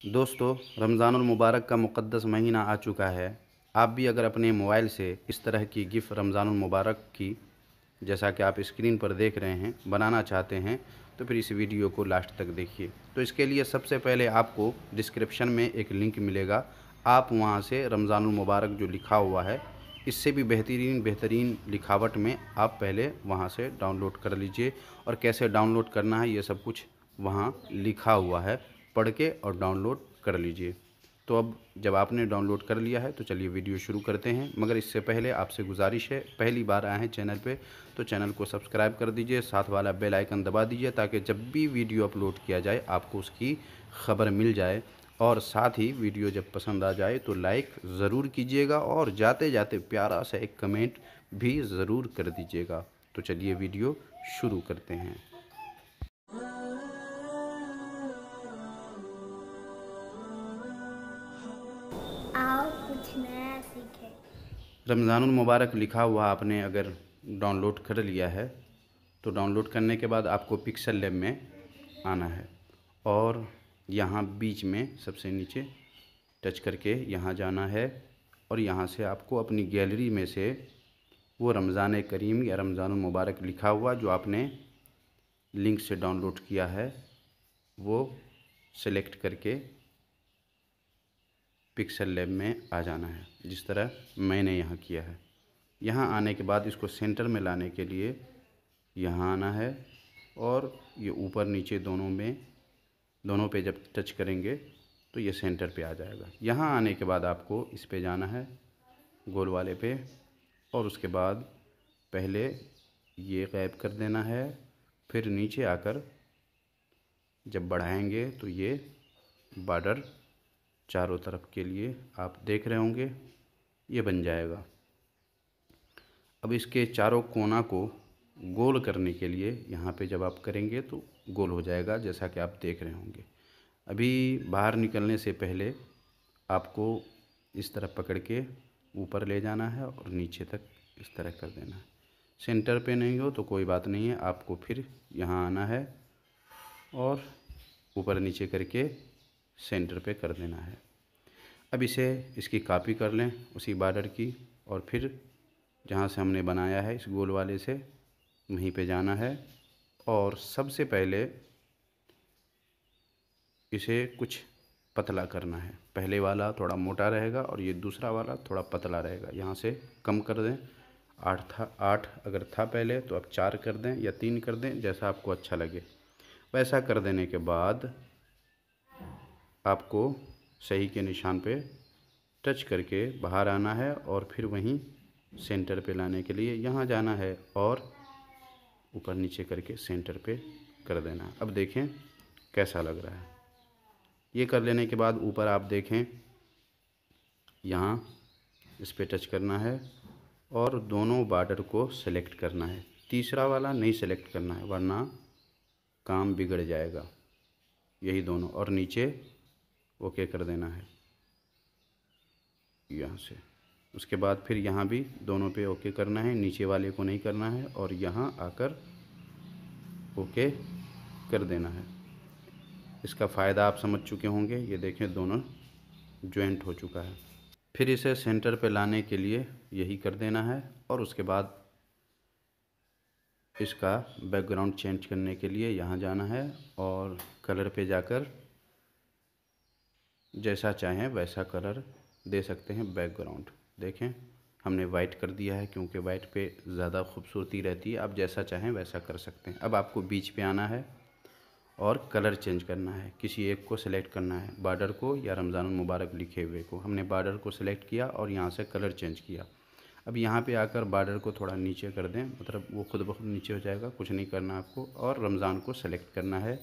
दोस्तों, रमज़ानुल मुबारक का मुक़द्दस महीना आ चुका है। आप भी अगर अपने मोबाइल से इस तरह की गिफ़्ट रमज़ानुल मुबारक की, जैसा कि आप स्क्रीन पर देख रहे हैं, बनाना चाहते हैं, तो फिर इस वीडियो को लास्ट तक देखिए। तो इसके लिए सबसे पहले आपको डिस्क्रिप्शन में एक लिंक मिलेगा। आप वहां से रमज़ानुल मुबारक जो लिखा हुआ है, इससे भी बेहतरीन लिखावट में आप पहले वहां से डाउनलोड कर लीजिए। और कैसे डाउनलोड करना है ये सब कुछ वहाँ लिखा हुआ है, पढ़ के और डाउनलोड कर लीजिए। तो अब जब आपने डाउनलोड कर लिया है तो चलिए वीडियो शुरू करते हैं। मगर इससे पहले आपसे गुजारिश है, पहली बार आए हैं चैनल पे तो चैनल को सब्सक्राइब कर दीजिए, साथ वाला बेल आइकन दबा दीजिए ताकि जब भी वीडियो अपलोड किया जाए आपको उसकी खबर मिल जाए। और साथ ही वीडियो जब पसंद आ जाए तो लाइक ज़रूर कीजिएगा और जाते जाते प्यारा सा एक कमेंट भी ज़रूर कर दीजिएगा। तो चलिए वीडियो शुरू करते हैं। आओ कुछ नया सीखें। रमज़ानुल मुबारक लिखा हुआ आपने अगर डाउनलोड कर लिया है तो डाउनलोड करने के बाद आपको पिक्सल लैब में आना है और यहाँ बीच में सबसे नीचे टच करके यहाँ जाना है। और यहाँ से आपको अपनी गैलरी में से वो रमज़ान करीम या रमज़ानुल मुबारक लिखा हुआ जो आपने लिंक से डाउनलोड किया है वो सेलेक्ट करके पिक्सल लैब में आ जाना है, जिस तरह मैंने यहाँ किया है। यहाँ आने के बाद इसको सेंटर में लाने के लिए यहाँ आना है और ये ऊपर नीचे दोनों पे जब टच करेंगे तो ये सेंटर पे आ जाएगा। यहाँ आने के बाद आपको इस पे जाना है, गोल वाले पे, और उसके बाद पहले ये गायब कर देना है। फिर नीचे आकर जब बढ़ाएंगे तो ये बॉर्डर चारों तरफ के लिए आप देख रहे होंगे, ये बन जाएगा। अब इसके चारों कोना को गोल करने के लिए यहाँ पे जब आप करेंगे तो गोल हो जाएगा, जैसा कि आप देख रहे होंगे। अभी बाहर निकलने से पहले आपको इस तरह पकड़ के ऊपर ले जाना है और नीचे तक इस तरह कर देना है। सेंटर पे नहीं हो तो कोई बात नहीं है, आपको फिर यहाँ आना है और ऊपर नीचे करके सेंटर पे कर देना है। अब इसकी कॉपी कर लें उसी बॉर्डर की, और फिर जहाँ से हमने बनाया है इस गोल वाले से वहीं पे जाना है। और सबसे पहले इसे कुछ पतला करना है। पहले वाला थोड़ा मोटा रहेगा और ये दूसरा वाला थोड़ा पतला रहेगा। यहाँ से कम कर दें, 8 अगर था पहले तो अब 4 कर दें या 3 कर दें, जैसा आपको अच्छा लगे। वैसा कर देने के बाद आपको सही के निशान पे टच करके बाहर आना है और फिर वहीं सेंटर पे लाने के लिए यहाँ जाना है और ऊपर नीचे करके सेंटर पे कर देना है। अब देखें कैसा लग रहा है। ये कर लेने के बाद ऊपर आप देखें, यहाँ इस पे टच करना है और दोनों बॉर्डर को सेलेक्ट करना है। तीसरा वाला नहीं सेलेक्ट करना है वरना काम बिगड़ जाएगा। यही दोनों, और नीचे ओके कर देना है यहाँ से। उसके बाद फिर यहाँ भी दोनों पे ओके करना है, नीचे वाले को नहीं करना है, और यहाँ आकर ओके कर देना है। इसका फ़ायदा आप समझ चुके होंगे। ये देखें दोनों ज्वाइंट हो चुका है। फिर इसे सेंटर पे लाने के लिए यही कर देना है और उसके बाद इसका बैकग्राउंड चेंज करने के लिए यहाँ जाना है और कलर पे जाकर जैसा चाहें वैसा कलर दे सकते हैं। बैकग्राउंड देखें हमने वाइट कर दिया है क्योंकि वाइट पे ज़्यादा खूबसूरती रहती है। आप जैसा चाहें वैसा कर सकते हैं। अब आपको बीच पे आना है और कलर चेंज करना है। किसी एक को सिलेक्ट करना है, बॉर्डर को या रमज़ानुल मुबारक लिखे हुए को। हमने बॉर्डर को सिलेक्ट किया और यहाँ से कलर चेंज किया। अब यहाँ पे आकर बॉर्डर को थोड़ा नीचे कर दें, मतलब वो खुद ब खुद नीचे हो जाएगा, कुछ नहीं करना आपको। और रमज़ान को सेलेक्ट करना है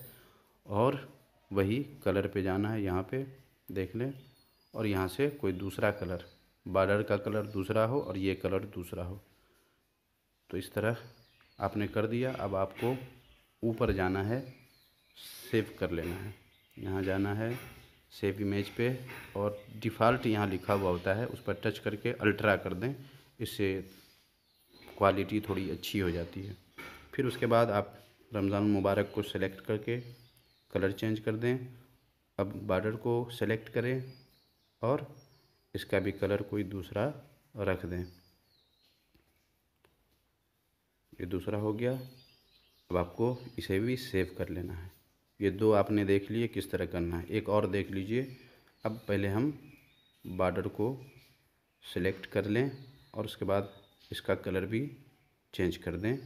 और वही कलर पे जाना है, यहाँ पे देख लें। और यहाँ से कोई दूसरा कलर, बॉर्डर का कलर दूसरा हो और ये कलर दूसरा हो, तो इस तरह आपने कर दिया। अब आपको ऊपर जाना है, सेव कर लेना है। यहाँ जाना है सेव इमेज पे और डिफ़ॉल्ट यहाँ लिखा हुआ होता है, उस पर टच करके अल्ट्रा कर दें। इससे क्वालिटी थोड़ी अच्छी हो जाती है। फिर उसके बाद आप रमज़ान मुबारक को सेलेक्ट करके कलर चेंज कर दें अब बॉर्डर को सेलेक्ट करें और इसका भी कलर कोई दूसरा रख दें। ये दूसरा हो गया। अब आपको इसे भी सेव कर लेना है। ये दो आपने देख लिए किस तरह करना है, एक और देख लीजिए। अब पहले हम बॉर्डर को सिलेक्ट कर लें और उसके बाद इसका कलर भी चेंज कर दें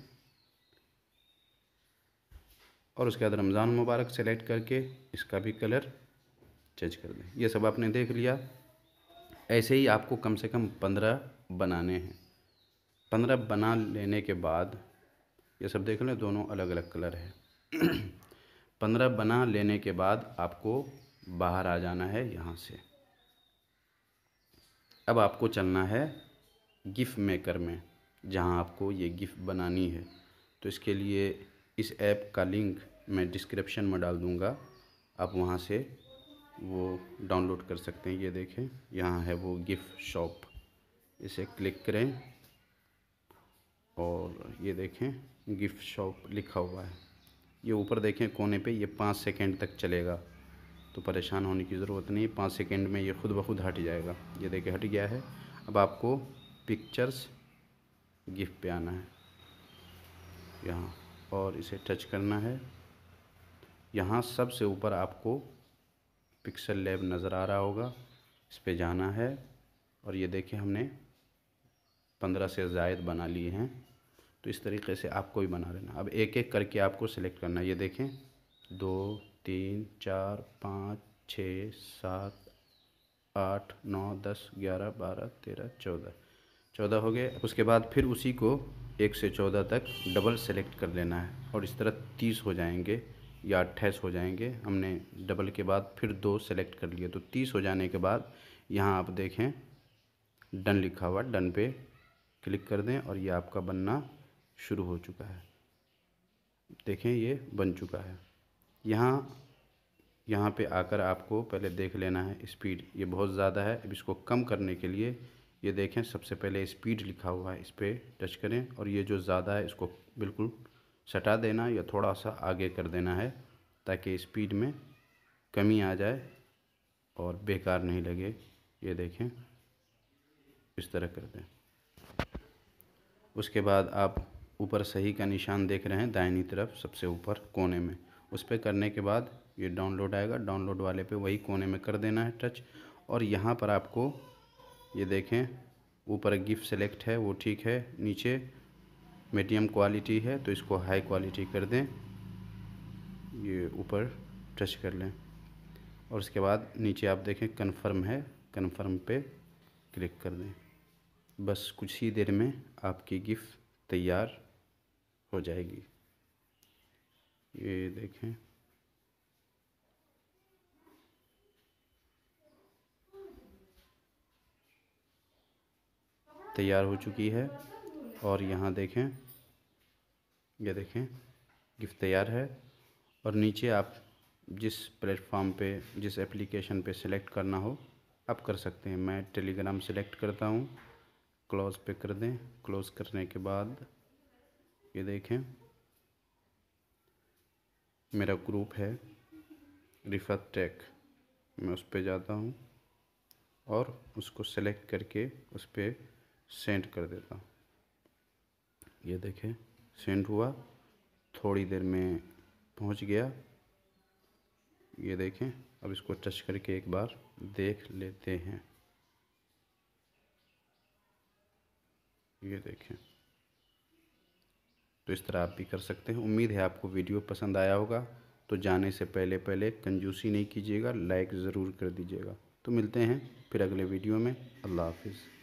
और उसके बाद रमज़ान मुबारक सेलेक्ट करके इसका भी कलर चेंज कर दें। ये सब आपने देख लिया। ऐसे ही आपको कम से कम 15 बनाने हैं। 15 बना लेने के बाद ये सब देख लें, दोनों अलग अलग कलर है। 15 बना लेने के बाद आपको बाहर आ जाना है यहाँ से। अब आपको चलना है गिफ मेकर में, जहाँ आपको ये गिफ बनानी है। तो इसके लिए इस ऐप का लिंक मैं डिस्क्रिप्शन में डाल दूँगा, आप वहाँ से वो डाउनलोड कर सकते हैं। ये देखें, यहाँ है वो गिफ शॉप, इसे क्लिक करें और ये देखें गिफ्ट शॉप लिखा हुआ है। ये ऊपर देखें कोने पे, ये 5 सेकंड तक चलेगा, तो परेशान होने की ज़रूरत नहीं। 5 सेकंड में ये खुद ब खुद हट जाएगा। ये देखिए हट गया है। अब आपको पिक्चर्स गिफ्ट पे आना है यहाँ और इसे टच करना है। यहाँ सबसे ऊपर आपको पिक्सल लैब नज़र आ रहा होगा, इस पे जाना है और ये देखिए हमने 15 से ज़ायद बना लिए हैं। तो इस तरीके से आपको भी बना लेना। अब एक एक करके आपको सिलेक्ट करना है। ये देखें 2 3 4 5 6 7 8 9 10 11 12 13 14 हो गए। उसके बाद फिर उसी को 1 से 14 तक डबल सेलेक्ट कर लेना है और इस तरह 30 हो जाएंगे या 28 हो जाएंगे। हमने डबल के बाद फिर 2 सेलेक्ट कर लिए, तो 30 हो जाने के बाद यहाँ आप देखें डन लिखा हुआ, डन पे क्लिक कर दें और ये आपका बनना शुरू हो चुका है। देखें ये बन चुका है। यहाँ पे आकर आपको पहले देख लेना है स्पीड, ये बहुत ज़्यादा है। अब इसको कम करने के लिए ये देखें सबसे पहले स्पीड लिखा हुआ है, इस पर टच करें और ये जो ज़्यादा है इसको बिल्कुल सटा देना या थोड़ा सा आगे कर देना है, ताकि स्पीड में कमी आ जाए और बेकार नहीं लगे। ये देखें इस तरह कर दें। उसके बाद आप ऊपर सही का निशान देख रहे हैं दाहिनी तरफ सबसे ऊपर कोने में, उस पर करने के बाद ये डाउनलोड आएगा। डाउनलोड वाले पे वही कोने में कर देना है टच और यहाँ पर आपको ये देखें ऊपर गिफ्ट सेलेक्ट है वो ठीक है, नीचे मीडियम क्वालिटी है तो इसको हाई क्वालिटी कर दें। ये ऊपर टच कर लें और उसके बाद नीचे आप देखें कन्फर्म है, कन्फर्म पे क्लिक कर दें। बस कुछ ही देर में आपकी गिफ्ट तैयार हो जाएगी। ये देखें तैयार हो चुकी है और यहाँ देखें, ये देखें गिफ्ट तैयार है। और नीचे आप जिस प्लेटफॉर्म पे, जिस एप्लीकेशन पे सेलेक्ट करना हो आप कर सकते हैं। मैं टेलीग्राम सेलेक्ट करता हूँ, क्लोज़ पे कर दें। क्लोज़ करने के बाद ये देखें मेरा ग्रुप है रिफत टेक, मैं उस पर जाता हूँ और उसको सेलेक्ट करके उस पर सेंड कर देता हूँ। ये देखें सेंड हुआ, थोड़ी देर में पहुँच गया। ये देखें अब इसको टच करके एक बार देख लेते हैं। ये देखें, तो इस तरह आप भी कर सकते हैं। उम्मीद है आपको वीडियो पसंद आया होगा। तो जाने से पहले कंजूसी नहीं कीजिएगा, लाइक ज़रूर कर दीजिएगा। तो मिलते हैं फिर अगले वीडियो में। अल्लाह हाफिज़।